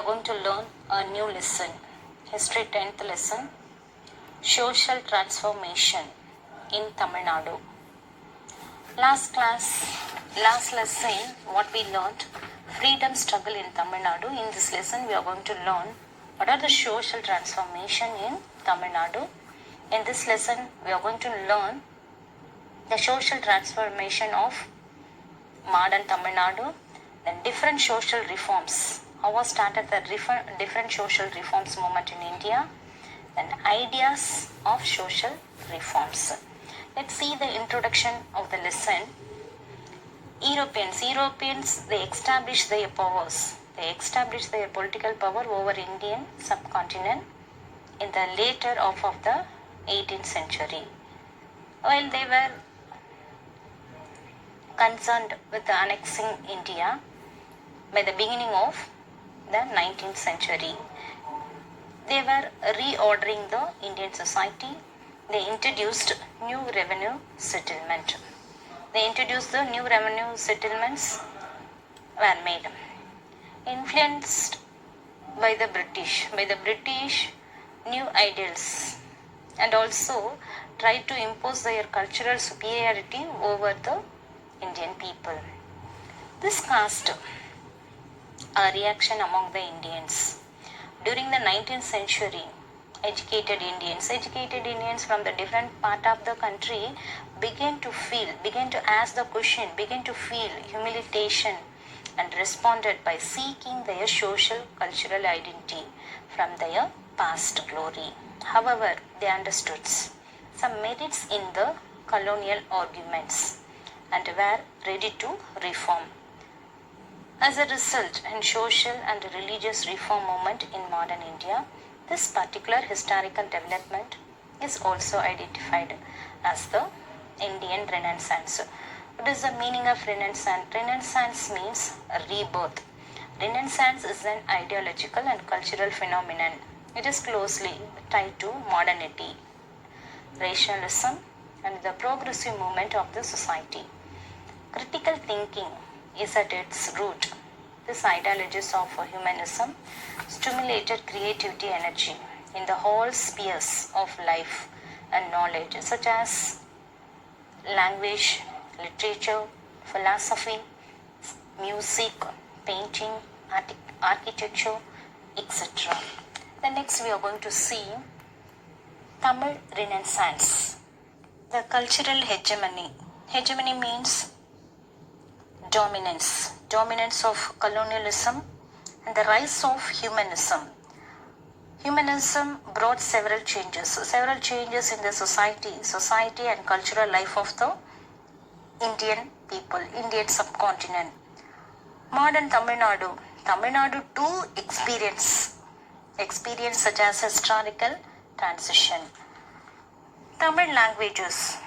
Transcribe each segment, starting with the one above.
going to learn a new lesson, History 10th lesson, Social Transformation in Tamil Nadu. Last lesson, what we learned, freedom struggle in Tamil Nadu. In this lesson, we are going to learn what are the social transformation in Tamil Nadu. In this lesson, we are going to learn the social transformation of modern Tamil Nadu, then different social reforms. How was started the different social reforms movement in India, then ideas of social reforms. Let's see the introduction of the lesson. Europeans, they established their powers. They established their political power over Indian subcontinent in the later half of the 18th century. While they were concerned with annexing India by the beginning of the 19th century, they were reordering the Indian society. They introduced new revenue settlement. The new revenue settlements were made. Influenced by the British new ideals, and also tried to impose their cultural superiority over the Indian people. This caused a reaction among the Indians. During the 19th century, educated Indians from the different part of the country began to ask the question, began to feel humiliation, and responded by seeking their social cultural identity from their past glory. However, they understood some merits in the colonial arguments and were ready to reform. As a result, in social and religious reform movement in modern India, this particular historical development is also identified as the Indian Renaissance. What is the meaning of Renaissance? Renaissance means rebirth. Renaissance is an ideological and cultural phenomenon. It is closely tied to modernity, rationalism, and the progressive movement of the society. Critical thinking is at its root. This ideologies of humanism stimulated creativity energy in the whole spheres of life and knowledge, such as language, literature, philosophy, music, painting, architecture, etc. Then next we are going to see Tamil Renaissance. The cultural hegemony. Hegemony means dominance of colonialism and the rise of humanism. Humanism brought several changes in the society and cultural life of the Indian people, Indian subcontinent. Modern Tamil Nadu too experience such as historical transition. Tamil languages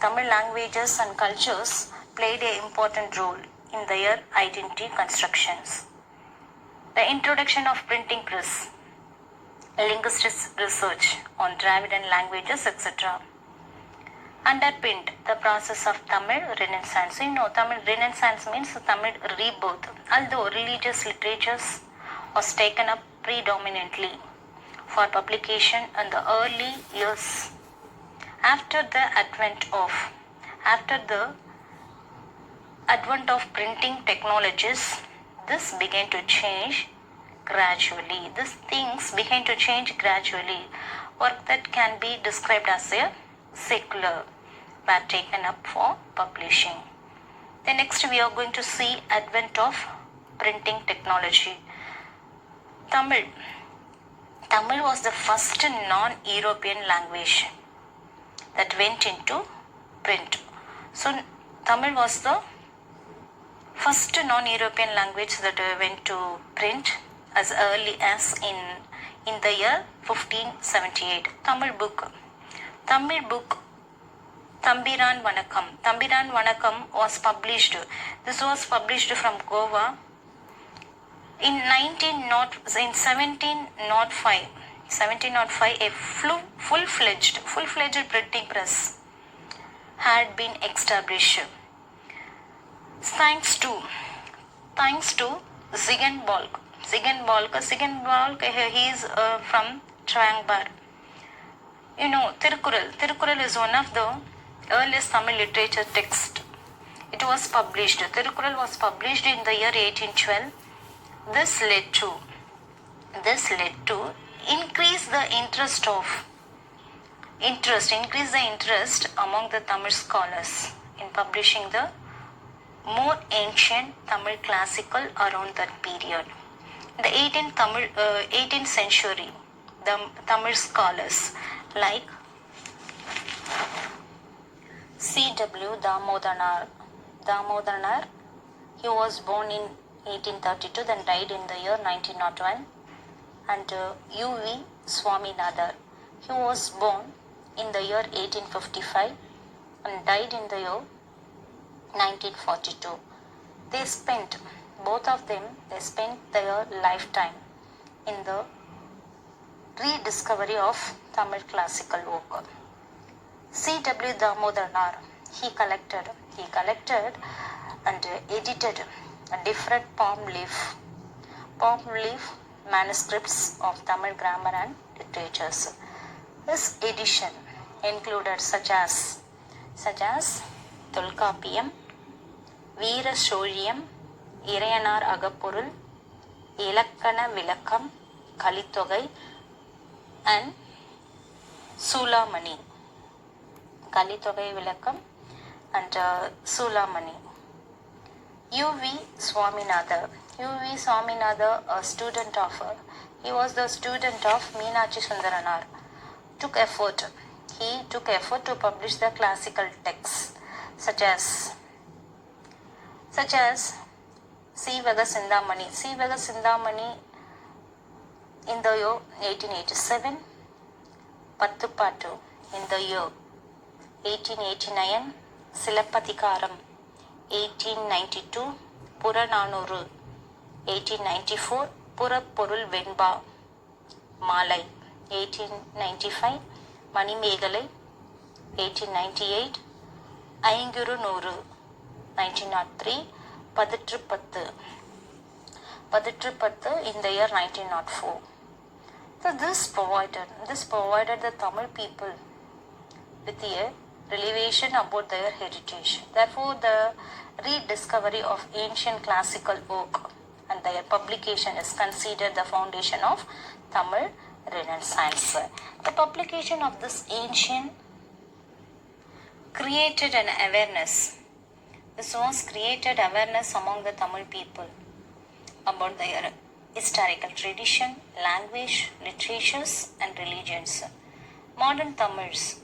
and cultures played an important role in their identity constructions. The introduction of printing press, linguistic research on Dravidian languages, etc., underpinned the process of Tamil Renaissance. Tamil Renaissance means Tamil rebirth. Although religious literatures was taken up predominantly for publication in the early years, after the advent of printing technologies, this began to change gradually. These things began to change gradually. Work that can be described as a secular were taken up for publishing. Then next we are going to see advent of printing technology. Tamil was the first non-European language that went into print. So Tamil was the first non-European language that went to print as early as in the year 1578. Tamil book Thambiran Vanakkam was published. This was published from Goa in 1705. A full-fledged printing press had been established. Thanks to Ziegenbalg, Sigan Balk, he is from Trivandrum. You know, Tirukkural is one of the earliest Tamil literature text. It was published. Tirukkural was published in the year 1812. This led to increase the interest among the Tamil scholars in publishing the more ancient Tamil classical around that period. In the 18th century, the Tamil scholars like C.W. Damodaran, he was born in 1832, then died in the year 1901, and U.V. Swaminathan, he was born in the year 1855 and died in the year 1942. Both of them spent their lifetime in the rediscovery of Tamil classical work. C.W. Damodaran, he collected and edited different palm leaf manuscripts of Tamil grammar and literatures. This edition included such as Tolkapiyam, Veera Soழியம், Irayanar Agapurul, Ilakkana Vilakkam, Kalittogai, and Sulamani. Kalittogai Vilakkam and Sulamani. U.V. Swaminathan, he was the student of Meenachi Sundaranar. He took effort to publish the classical texts such as Sivaka Sindhamani in the year 1887, Pattupattu in the year 1889, Silappatikaram 1892, Purananuru 1894, Purapporul Venba Malai 1895, Manimegalai 1898, Ainguru Nuru 1903, Paditrupattu in the year 1904. So this provided the Tamil people with a revelation about their heritage. Therefore, the rediscovery of ancient classical work and their publication is considered the foundation of Tamil Renaissance. The publication of this ancient created an awareness. This was created awareness among the Tamil people about their historical tradition, language, literatures, and religions. Modern Tamils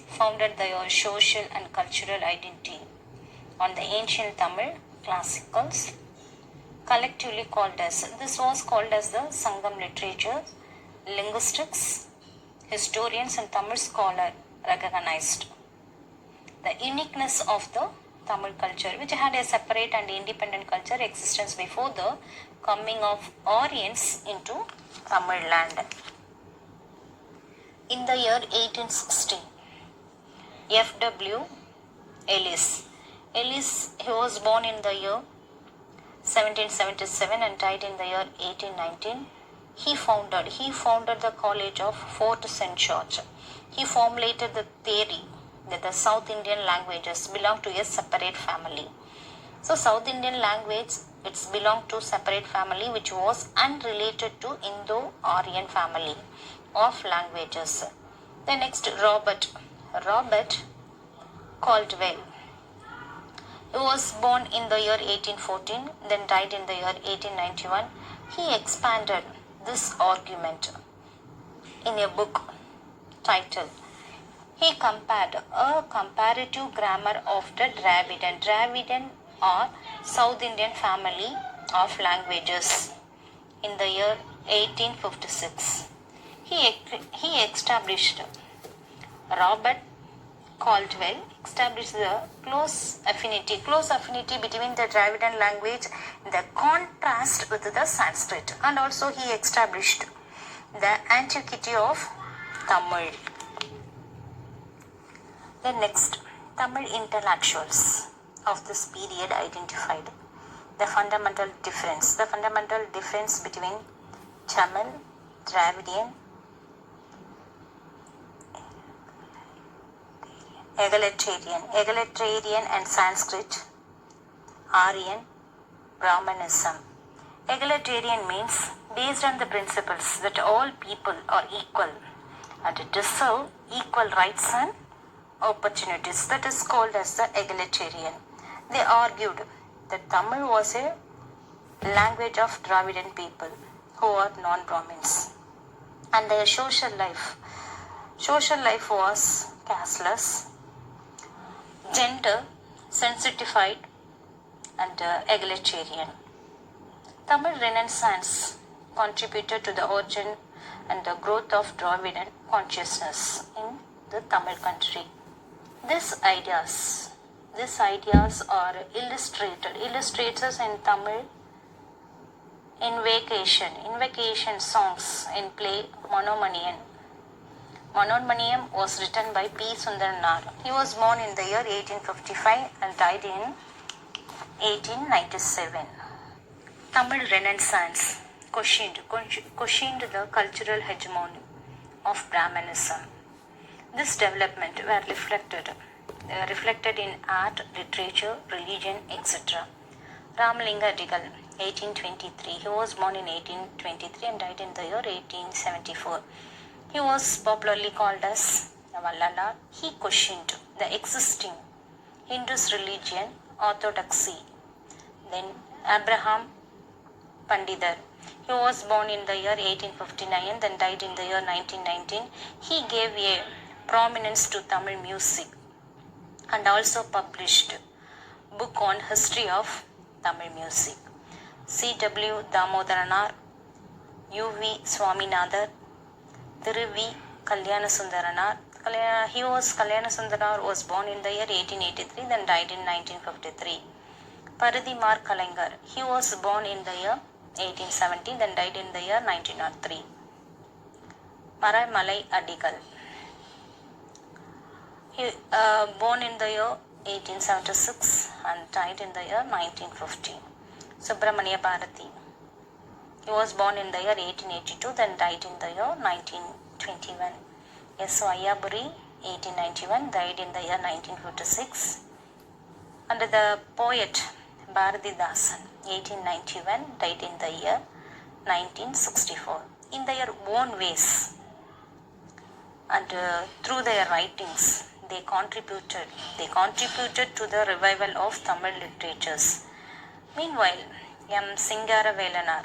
founded their social and cultural identity on the ancient Tamil classicals, collectively called as the Sangam literature. Linguistics, historians, and Tamil scholars recognized the uniqueness of the Tamil culture, which had a separate and independent culture existence before the coming of Aryans into Tamil land. In the year 1860, F.W. Ellis, he was born in the year 1777 and died in the year 1819. He founded the College of Fort St. George. He formulated the theory that the South Indian languages belong to a separate family. So South Indian language, it's belonged to separate family which was unrelated to Indo-Aryan family of languages. The next, Robert Caldwell. He was born in the year 1814, then died in the year 1891. He expanded this argument in a book titled, he compared a comparative grammar of the Dravidian or South Indian family of languages in the year 1856. Robert Caldwell established the close affinity between the Dravidian language in the contrast with the Sanskrit, and also he established the antiquity of Tamil. The next, Tamil intellectuals of this period identified The fundamental difference between Tamil, Dravidian, egalitarian and Sanskrit, Aryan, Brahmanism. Egalitarian means based on the principles that all people are equal and deserve equal rights and opportunities. That is called as the egalitarian. They argued that Tamil was a language of Dravidian people who are non-Brahmins, and their social life was casteless, gender sensitified, and egalitarian. Tamil Renaissance contributed to the origin and the growth of Dravidian consciousness in the Tamil country. These ideas are illustrated in Tamil invocation songs in play Monomaniam. Monomaniam was written by P. Sundaranaar. He was born in the year 1855 and died in 1897. Tamil Renaissance questioned the cultural hegemony of Brahmanism. This development were reflected in art, literature, religion, etc. Ramalinga Adigal, 1823. He was born in 1823 and died in the year 1874. He was popularly called as Vallalar. He questioned the existing Hindu's religion, orthodoxy. Then Abraham Pandidar. He was born in the year 1859 and then died in the year 1919. He gave a prominence to Tamil music and also published book on history of Tamil music. C.W. Damodaranar, U.V. Swaminathan, Thiruvi Kalyanasundaranar. Kalyanasundaranar was born in the year 1883 then died in 1953. Paridimar Kalangar. He was born in the year 1870 then died in the year 1903. Maramalai Adigal. He born in the year 1876 and died in the year 1950. Subramania Bharati. He was born in the year 1882 then died in the year 1921. S. Ayaburi, 1891, died in the year 1956. And the poet Bharatidasan, 1891, died in the year 1964. In their own ways and through their writings, they contributed to the revival of Tamil literatures. Meanwhile, M. Singara Velar,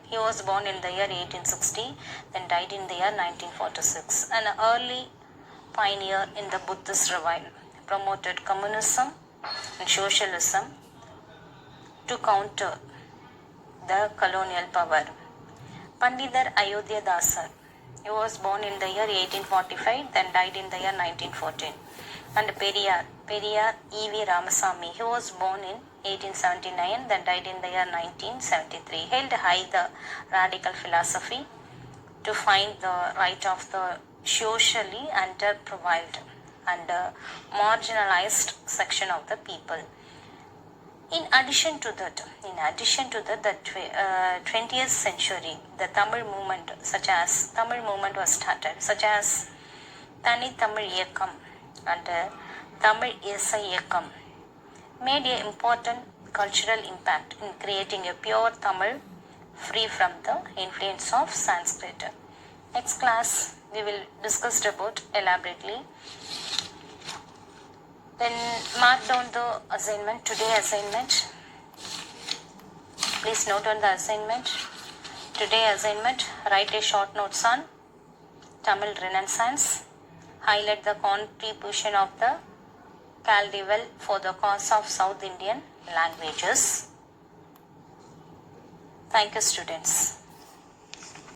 he was born in the year 1860, then died in the year 1946. An early pioneer in the Buddhist revival, promoted communism and socialism to counter the colonial power. Pandidar Ayodhya Dasar. He was born in the year 1845, then died in the year 1914. And Periyar E.V. Ramasamy. He was born in 1879, then died in the year 1973. Held high the radical philosophy to find the right of the socially underprivileged and marginalized section of the people. In addition to that, the 20th century, the Tamil movement was started, such as Tani Tamil Iyakam and Tamil Isai Iyakam, made an important cultural impact in creating a pure Tamil free from the influence of Sanskrit. Next class, we will discuss about elaborately. Then mark down the assignment, today assignment. Please note on the assignment. Today assignment, write a short notes on Tamil Renaissance. Highlight the contribution of the Caldivel for the cause of South Indian languages. Thank you, students.